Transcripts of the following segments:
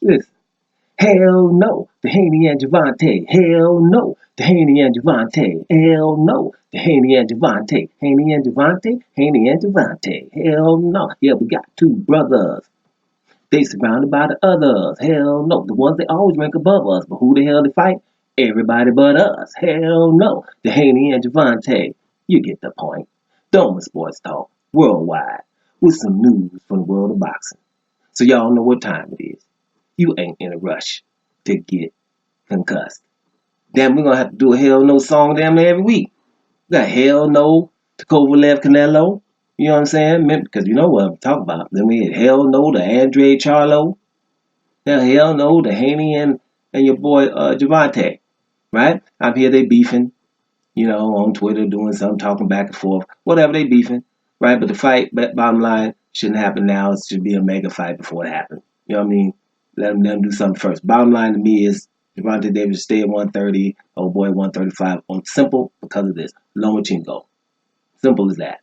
Listen. Hell no, the Haney and Gervonte. Hell no, the Haney and Gervonte. Hell no, the Haney and Gervonte. Haney and Gervonte. Haney and Gervonte. Hell no. Yeah, we got two brothers. They surrounded by the others. Hell no, the ones that always rank above us. But who the hell they fight? Everybody but us. Hell no, the Haney and Gervonte. You get the point. Doma Sports Talk, worldwide, with some news from the world of boxing. So y'all know what time it is. You ain't in a rush to get concussed. Damn, we're gonna have to do a hell no song damn near every week. We got hell no to Kovalev Canelo. You know what I'm saying? Because you know what I'm talking about. Then we had hell no to Andre Charlo. Now hell no to Haney and your boy Gervonte. Right? I'm here they beefing, on Twitter doing something, talking back and forth. Whatever they beefing. Right? But the fight, bottom line, shouldn't happen now. It should be a mega fight before it happens. You know what I mean? Let them do something first. Bottom line to me is Gervonte Davis stay at 130, oh boy 135 on simple because of this. Lomachenko. Simple as that.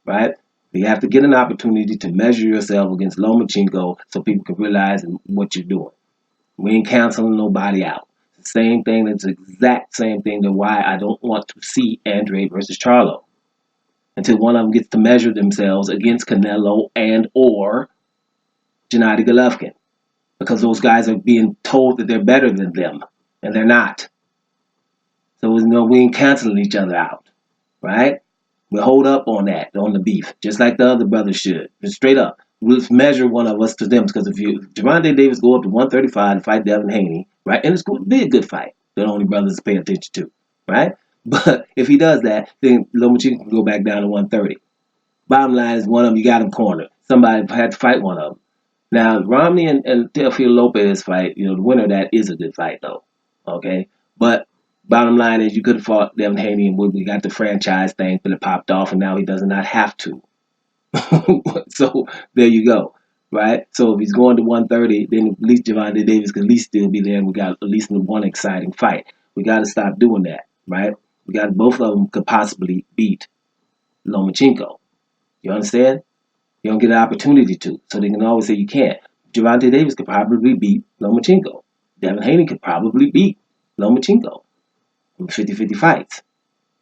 Right? You have to get an opportunity to measure yourself against Lomachenko so people can realize what you're doing. We ain't canceling nobody out. The same thing, that's the exact same thing to why I don't want to see Andre versus Charlo. Until one of them gets to measure themselves against Canelo and or Gennady Golovkin. Because those guys are being told that they're better than them, and they're not. So we ain't canceling each other out, right? We hold up on that, on the beef, just like the other brothers should. Just straight up, let's measure one of us to them. Because if Gervonte Davis go up to 135 to fight Devin Haney, right, and it's going to be a good fight. The only brothers to pay attention to, right? But if he does that, then Lomachenko can go back down to 130. Bottom line is one of them you got him cornered. Somebody had to fight one of them. Now, Romney and Teofimo Lopez fight, the winner of that is a good fight, though. Okay? But bottom line is you could have fought Devin Haney and we got the franchise thing, but it popped off, and now he does not have to. So, there you go. Right? So, if he's going to 130, then at least Gervonte Davis could at least still be there, and we got at least one exciting fight. We got to stop doing that, right? We got both of them could possibly beat Lomachenko. You understand? You don't get an opportunity to. So they can always say you can't. Gervonte Davis could probably beat Lomachenko. Devin Haney could probably beat Lomachenko. 50-50 fights.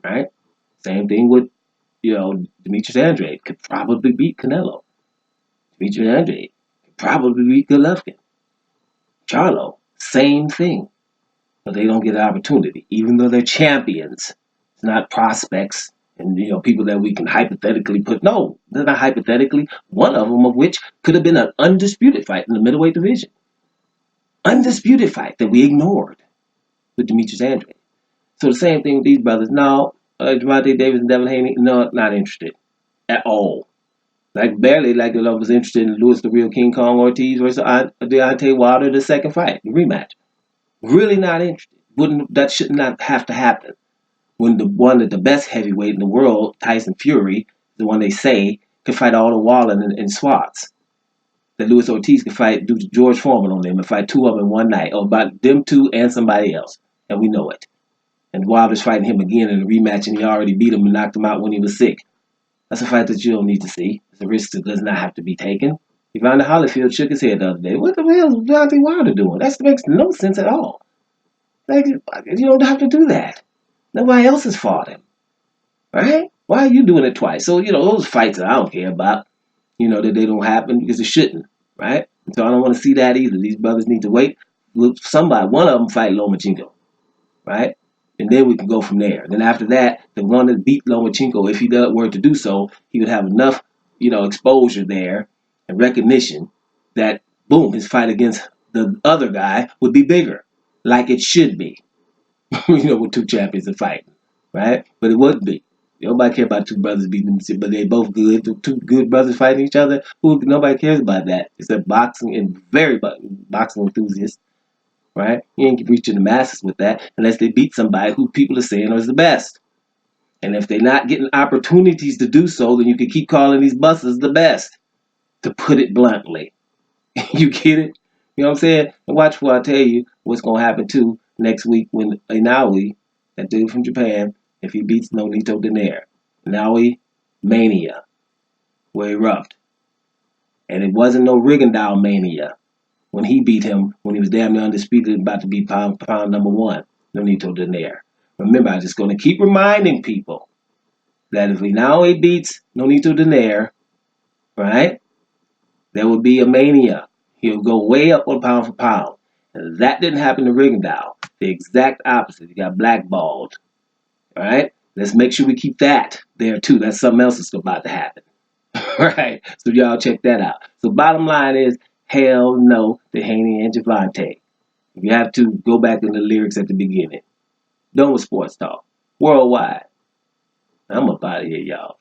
Right? Same thing with, Demetrius Andrade could probably beat Canelo. Demetrius Andrade could probably beat Golovkin. Charlo, same thing. But they don't get an opportunity. Even though they're champions. It's not prospects. And, people that we can hypothetically put. No, they're not hypothetically. One of them of which could have been an undisputed fight in the middleweight division. Undisputed fight that we ignored with Demetrius Andrade. So the same thing with these brothers. No, Gervonte Davis and Devin Haney, no, not interested at all. Like barely like I was interested in Louis the Real King Kong Ortiz versus Deontay Wilder, the second fight, the rematch. Really not interested. That should not have to happen. When the one of the best heavyweight in the world, Tyson Fury, the one they say, could fight all the Waller in SWATs. That Luis Ortiz could fight, do George Foreman on them and fight two of them in one night. Or about them two and somebody else. And we know it. And Wilder's fighting him again in a rematch and he already beat him and knocked him out when he was sick. That's a fight that you don't need to see. It's a risk that does not have to be taken. Evander Holyfield shook his head the other day. What the hell is Deontay Wilder doing? That makes no sense at all. Like, you don't have to do that. Nobody else has fought him. Right? Why are you doing it twice? So, those fights that I don't care about, that they don't happen because it shouldn't. Right? So I don't want to see that either. These brothers need to wait. Look, one of them fight Lomachenko. Right? And then we can go from there. Then after that, the one that beat Lomachenko, if he were to do so, he would have enough, exposure there and recognition that, boom, his fight against the other guy would be bigger. Like it should be. With two champions are fighting. Right? But it wouldn't be. Nobody cares about two brothers beating them, but they both good. The two good brothers fighting each other. Nobody cares about that except boxing and very boxing enthusiasts. Right? You ain't reaching the masses with that unless they beat somebody who people are saying is the best. And if they're not getting opportunities to do so, then you can keep calling these busters the best. To put it bluntly. You get it? You know what I'm saying? And watch before I tell you what's going to happen too next week when Inaui, that dude from Japan, if he beats Nonito Donaire. Inaui Mania will erupt. And it wasn't no Rigondeaux Mania. when he beat him when he was damn near undisputed, about to be pound for pound number one. Nonito Donaire. Remember, I'm just going to keep reminding people that if he not only beats Nonito Donaire, right, there will be a mania. He'll go way up on pound for pound. And that didn't happen to Rigondeaux. The exact opposite. He got blackballed. All right? Let's make sure we keep that there too. That's something else that's about to happen. All right? So y'all check that out. So bottom line is, hell no to Haney and Gervonte. If you have to, go back in the lyrics at the beginning. Done with sports talk. Worldwide. I'm up out of here, y'all.